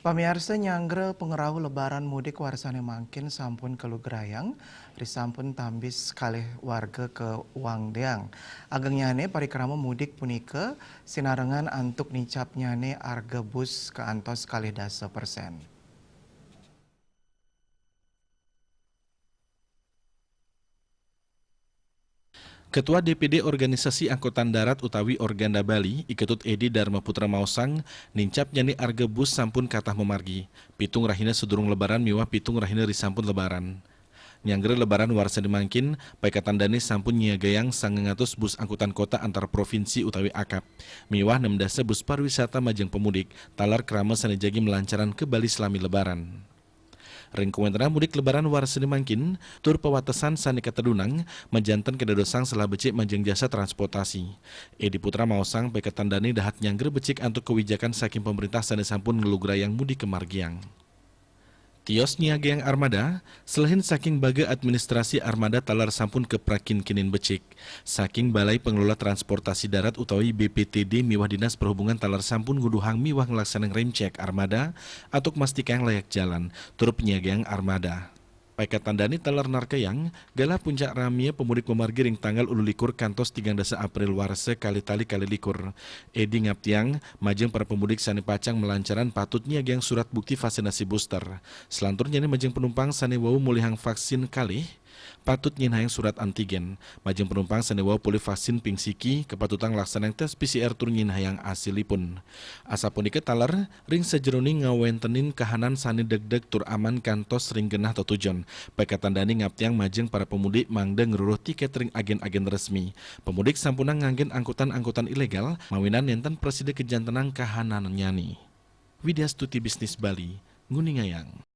Pamiarsa nyanggre pengerahu lebaran mudik warsane mangkin sampun kelugrayang, risampun tambis kalih warga ke Wangdeang. Agengnyane parikrama mudik punika sinarengan antuk nicapnyane arga bus ke antos kalih dasa persen. Ketua DPD Organisasi Angkutan Darat utawi Organda Bali, Iketut Edi Dharma Putra Mausang, nincap nyani arga bus sampun katah memargi. Pitung rahina sedurung lebaran miwah pitung rahina risampun lebaran. Nyanggere lebaran warsa dimangkin, paikatan dani sampun nyiagayang sangangatus bus angkutan kota antar provinsi utawi akap. Miwah 6 dasa bus pariwisata majeng pemudik, talar kerama sanejagi melancaran ke Bali selami lebaran. Ring komentara mudik lebaran warsa dimangkin, tur pewatesan sani katedunang, menjantan kedadosang salah becik majeng jasa transportasi. Edi Putra Mausang paikatan dani dahat nyanggere becik antuk kewijakan saking pemerintah sani sampun ngelugrayang mudik ke Margiang. Tios niagayang armada, selain saking baga administrasi armada talar sampun keprakin kinin becik. Saking Balai Pengelola Transportasi Darat utawi BPTD miwah Dinas Perhubungan talar sampun nguduhang miwah ngelaksanang rem cek armada atau mastikang layak jalan, tur penyiagayang armada. Paikatan dani talar narkayang, galah puncak ramia pemudik memargi ring tanggal 12 kantos 13 April warse kali likur. Edi ngaptiang, majeng para pemudik sani pacang melancaran patut niagang surat bukti vaksinasi booster. Selanturnya majeng penumpang sani wau mulihang vaksin kalih, patut nyinhayang surat antigen. Majeng penumpang sani wau pulih vaksin pingsiki, kepatutan laksanang tes PCR tur nyinhayang asilipun. Asapun talar, ring sejeroning ngawentenin kahanan sani deg-deg tur aman kantos ring genah totujon. Paikatan dani ngaptiang majeng para pemudik mangda ngeruruh tiket ring agen-agen resmi. Pemudik sampunang nganggen angkutan-angkutan ilegal, mawinan nenten presiden kejantenang kahanan nyani. Widya Stuti Bisnis Bali, Nguningayang.